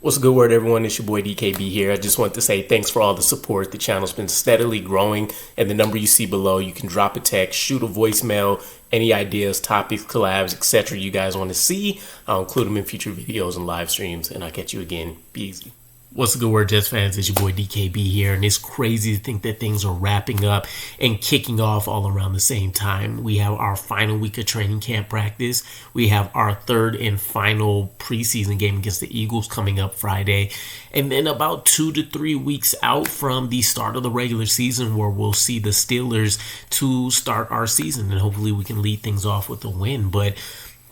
What's a good word, everyone? It's your boy DKB here. I just want to say thanks for all the support. The channel's been steadily growing, and the number you see below, you can drop a text, shoot a voicemail, any ideas, topics, collabs, etc. you guys want to see. I'll include them in future videos and live streams, and I'll catch you again. Be easy. What's a good word, Jets fans? It's your boy DKB here, and it's crazy to think that things are wrapping up and kicking off all around the same time. We have our final week of training camp practice. We have our third and final preseason game against the Eagles coming up Friday, and then about 2 to 3 weeks out from the start of the regular season, where we'll see the Steelers to start our season, and hopefully we can lead things off with a win. But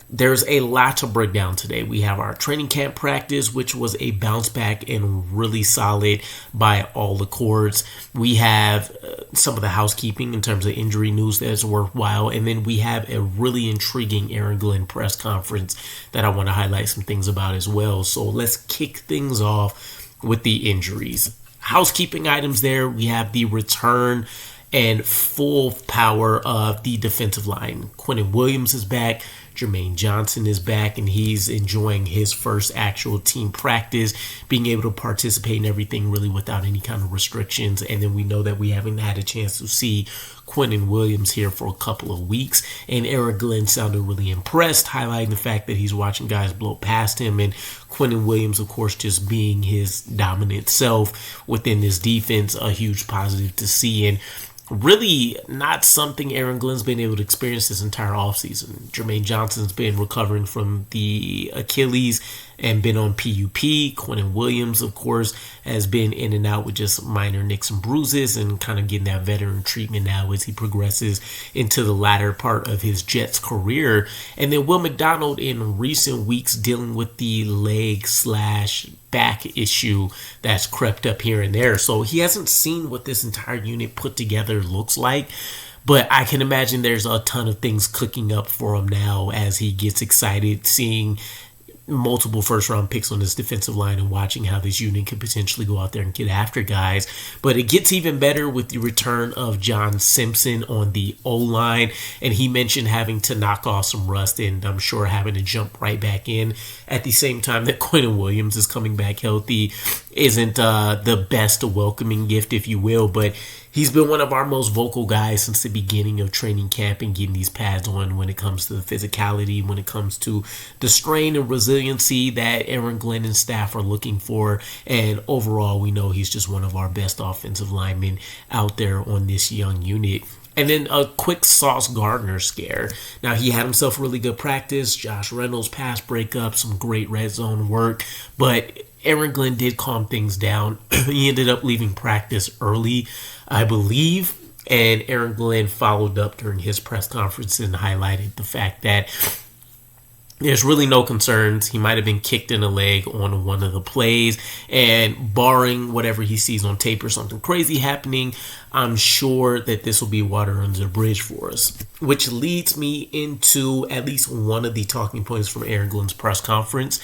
there's a lot to break down today. We have our training camp practice, which was a bounce back and really solid by all accords. We have some of the housekeeping in terms of injury news that's worthwhile. And then we have a really intriguing Aaron Glenn press conference that I want to highlight some things about as well. So let's kick things off with the injuries. Housekeeping items there. We have the return and full power of the defensive line. Quinnen Williams is back. Jermaine Johnson is back, and he's enjoying his first actual team practice, being able to participate in everything really without any kind of restrictions. And then we know that we haven't had a chance to see Quinnen Williams here for a couple of weeks, and Aaron Glenn sounded really impressed, highlighting the fact that he's watching guys blow past him, and Quinnen Williams, of course, just being his dominant self within this defense, a huge positive to see. And really not something Aaron Glenn's been able to experience this entire offseason. Jermaine Johnson's been recovering from the Achilles and been on PUP. Quinnen Williams, of course, has been in and out with just minor nicks and bruises and kind of getting that veteran treatment now as he progresses into the latter part of his Jets career. And then Will McDonald in recent weeks dealing with the leg/back issue that's crept up here and there. So he hasn't seen what this entire unit put together looks like. But I can imagine there's a ton of things cooking up for him now as he gets excited seeing multiple first-round picks on this defensive line and watching how this unit could potentially go out there and get after guys. But it gets even better with the return of John Simpson on the O-line, and he mentioned having to knock off some rust, and I'm sure having to jump right back in at the same time that Quinnen Williams is coming back healthy isn't the best welcoming gift, if you will, but he's been one of our most vocal guys since the beginning of training camp and getting these pads on when it comes to the physicality, when it comes to the strain and resiliency that Aaron Glenn and staff are looking for. And overall, we know he's just one of our best offensive linemen out there on this young unit. And then a quick Sauce Gardner scare. Now, he had himself a really good practice. Josh Reynolds pass breakup, some great red zone work. But Aaron Glenn did calm things down. He ended up leaving practice early, I believe. And Aaron Glenn followed up during his press conference and highlighted the fact that there's really no concerns. He might have been kicked in the leg on one of the plays, and barring whatever he sees on tape or something crazy happening, I'm sure that this will be water under the bridge for us. Which leads me into at least one of the talking points from Aaron Glenn's press conference.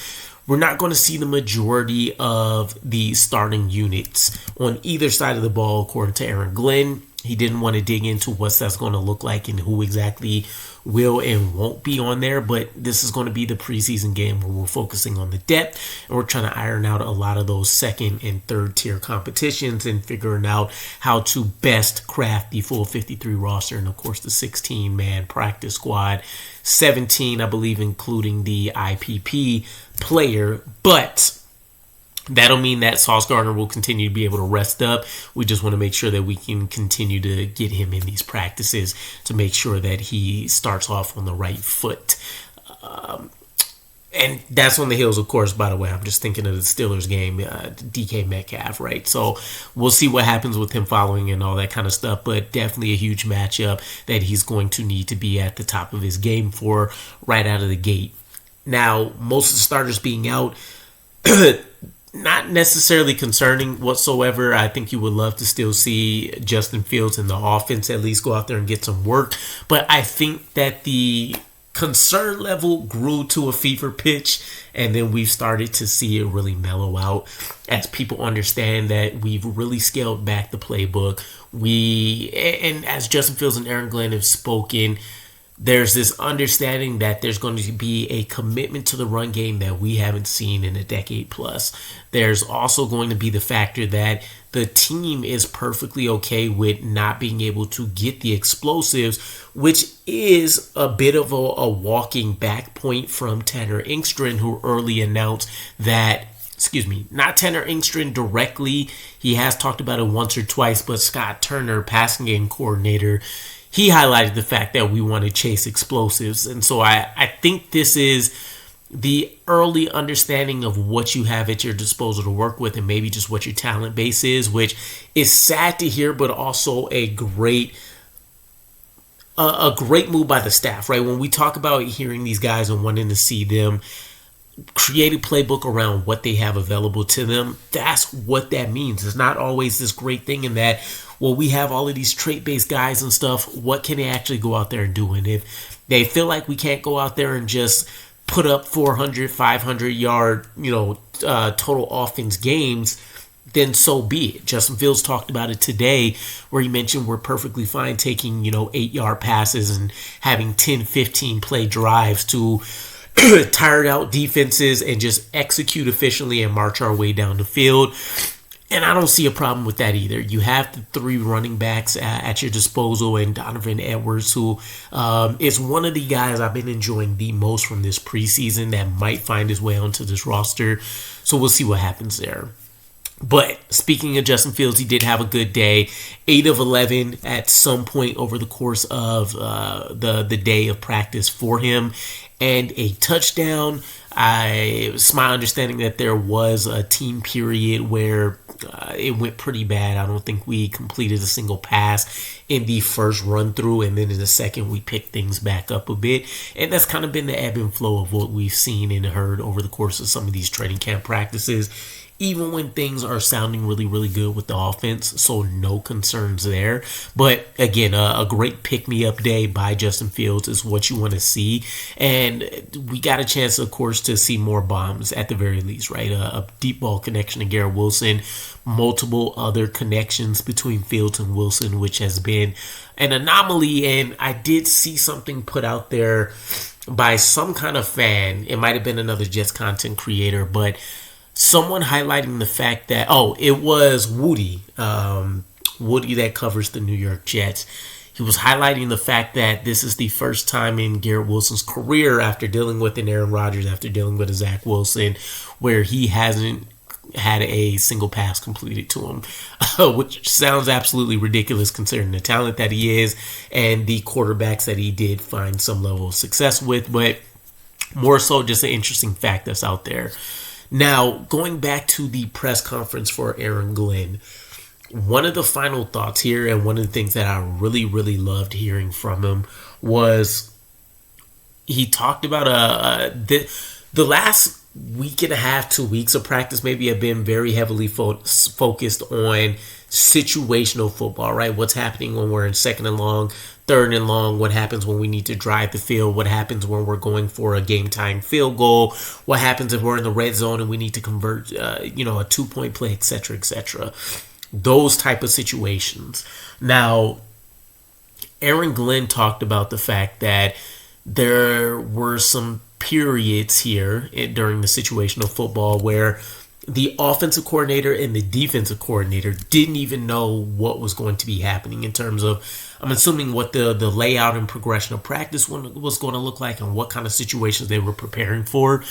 We're not going to see the majority of the starting units on either side of the ball, according to Aaron Glenn. He didn't want to dig into what that's going to look like and who exactly will and won't be on there, but this is going to be the preseason game where we're focusing on the depth, and we're trying to iron out a lot of those second and third tier competitions and figuring out how to best craft the full 53 roster and, of course, the 16-man practice squad, 17, I believe, including the IPP player. But that'll mean that Sauce Gardner will continue to be able to rest up. We just want to make sure that we can continue to get him in these practices to make sure that he starts off on the right foot. And that's on the heels, of course, by the way, I'm just thinking of the Steelers game, DK Metcalf, right? So we'll see what happens with him following and all that kind of stuff, but definitely a huge matchup that he's going to need to be at the top of his game for right out of the gate. Now, most of the starters being out, not necessarily concerning whatsoever. I think you would love to still see Justin Fields in the offense at least go out there and get some work. But I think that the concern level grew to a fever pitch, and then we've started to see it really mellow out as people understand that we've really scaled back the playbook. And as Justin Fields and Aaron Glenn have spoken, there's this understanding that there's going to be a commitment to the run game that we haven't seen in a decade plus. There's also going to be the factor that the team is perfectly okay with not being able to get the explosives, which is a bit of a walking back point from Tanner Engstrand, who early announced that, not Tanner Engstrand directly, he has talked about it once or twice, but Scott Turner, passing game coordinator, he highlighted the fact that we want to chase explosives. And so I think this is the early understanding of what you have at your disposal to work with, and maybe just what your talent base is, which is sad to hear, but also a great move by the staff, right? When we talk about hearing these guys and wanting to see them create a playbook around what they have available to them, that's what that means. It's not always this great thing in that, well, we have all of these trait-based guys and stuff. What can they actually go out there and do? And if they feel like we can't go out there and just put up 400, 500-yard, total offense games, then so be it. Justin Fields talked about it today, where he mentioned we're perfectly fine taking, 8-yard passes and having 10, 15 play drives to tired out defenses and just execute efficiently and march our way down the field. And I don't see a problem with that either. You have the 3 running backs at your disposal, and Donovan Edwards, who is one of the guys I've been enjoying the most from this preseason that might find his way onto this roster. So we'll see what happens there. But speaking of Justin Fields, he did have a good day. 8 of 11 at some point over the course of the day of practice for him, and a touchdown. It's my understanding that there was a team period where it went pretty bad. I don't think we completed a single pass in the first run through, and then in the second we picked things back up a bit. And that's kind of been the ebb and flow of what we've seen and heard over the course of some of these training camp practices, even when things are sounding really, really good with the offense. So no concerns there. But again, a great pick-me-up day by Justin Fields is what you want to see. And we got a chance, of course, to see more bombs at the very least, right? A deep ball connection to Garrett Wilson, multiple other connections between Fields and Wilson, which has been an anomaly. And I did see something put out there by some kind of fan. It might have been another Jets content creator, but someone highlighting the fact that, it was Woody that covers the New York Jets. He was highlighting the fact that this is the first time in Garrett Wilson's career, after dealing with an Aaron Rodgers, after dealing with a Zach Wilson, where he hasn't had a single pass completed to him, which sounds absolutely ridiculous considering the talent that he is and the quarterbacks that he did find some level of success with, but more so just an interesting fact that's out there. Now, going back to the press conference for Aaron Glenn, one of the final thoughts here, and one of the things that I really, really loved hearing from him, was he talked about the last week and a half, 2 weeks of practice maybe have been very heavily focused on situational football, right? What's happening when we're in second and long, third and long, what happens when we need to drive the field, what happens when we're going for a game-tying field goal, what happens if we're in the red zone and we need to convert, a 2-point play, etc., etc. Those type of situations. Now, Aaron Glenn talked about the fact that there were some periods here during the situational football where the offensive coordinator and the defensive coordinator didn't even know what was going to be happening in terms of, I'm assuming, what the layout and progression of practice was going to look like and what kind of situations they were preparing for.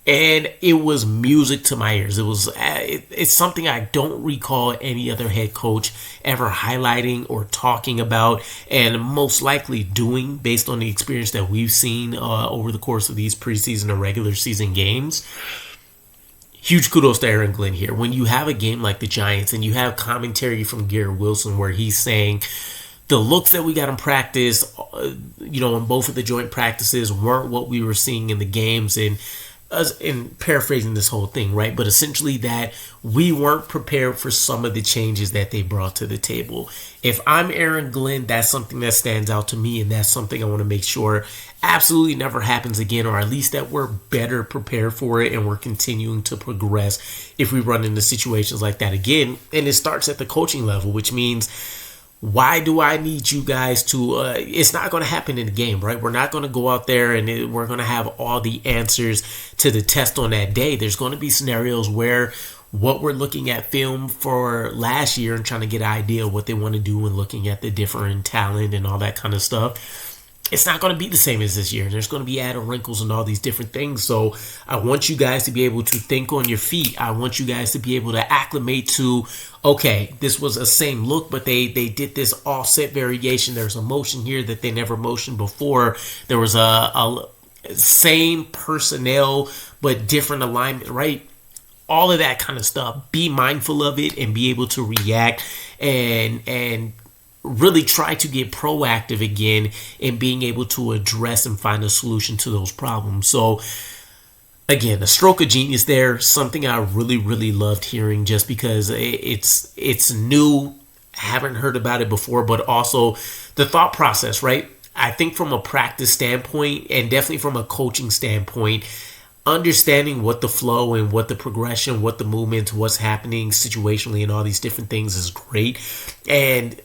And it was music to my ears. It's something I don't recall any other head coach ever highlighting or talking about, and most likely doing based on the experience that we've seen over the course of these preseason or regular season games. Huge kudos to Aaron Glenn here. When you have a game like the Giants and you have commentary from Garrett Wilson where he's saying the looks that we got in practice, in both of the joint practices weren't what we were seeing in the games, and paraphrasing this whole thing, right? But essentially that we weren't prepared for some of the changes that they brought to the table. If I'm Aaron Glenn, that's something that stands out to me, and that's something I want to make sure absolutely never happens again, or at least that we're better prepared for it and we're continuing to progress if we run into situations like that again. And it starts at the coaching level, which means Why do I need you guys to, it's not going to happen in the game, right? We're not going to go out there and we're going to have all the answers to the test on that day. There's going to be scenarios where what we're looking at film for last year and trying to get an idea of what they want to do and looking at the different talent and all that kind of stuff, it's not going to be the same as this year. There's going to be added wrinkles and all these different things. So I want you guys to be able to think on your feet. I want you guys to be able to acclimate to, okay, this was a same look, but they did this offset variation. There's a motion here that they never motioned before. There was a same personnel, but different alignment, right? All of that kind of stuff. Be mindful of it and be able to react and really try to get proactive again in being able to address and find a solution to those problems. So again, a stroke of genius there, something I really, really loved hearing just because it's new. Haven't heard about it before, but also the thought process, right? I think from a practice standpoint and definitely from a coaching standpoint, understanding what the flow and what the progression, what the movement, what's happening situationally and all these different things is great. And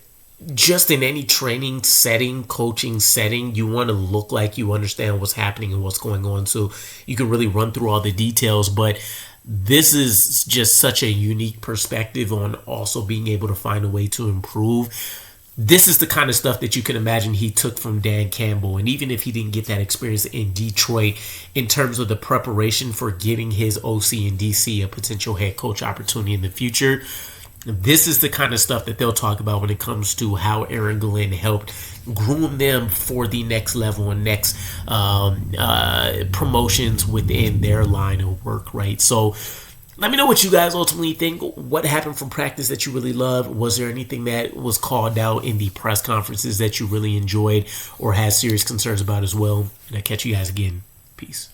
just in any training setting, coaching setting, you want to look like you understand what's happening and what's going on so you can really run through all the details. But this is just such a unique perspective on also being able to find a way to improve. This is the kind of stuff that you can imagine he took from Dan Campbell. And even if he didn't get that experience in Detroit in terms of the preparation for getting his OC in DC, a potential head coach opportunity in the future, this is the kind of stuff that they'll talk about when it comes to how Aaron Glenn helped groom them for the next level and next promotions within their line of work, right? So let me know what you guys ultimately think. What happened from practice that you really loved? Was there anything that was called out in the press conferences that you really enjoyed or had serious concerns about as well? And I'll catch you guys again. Peace.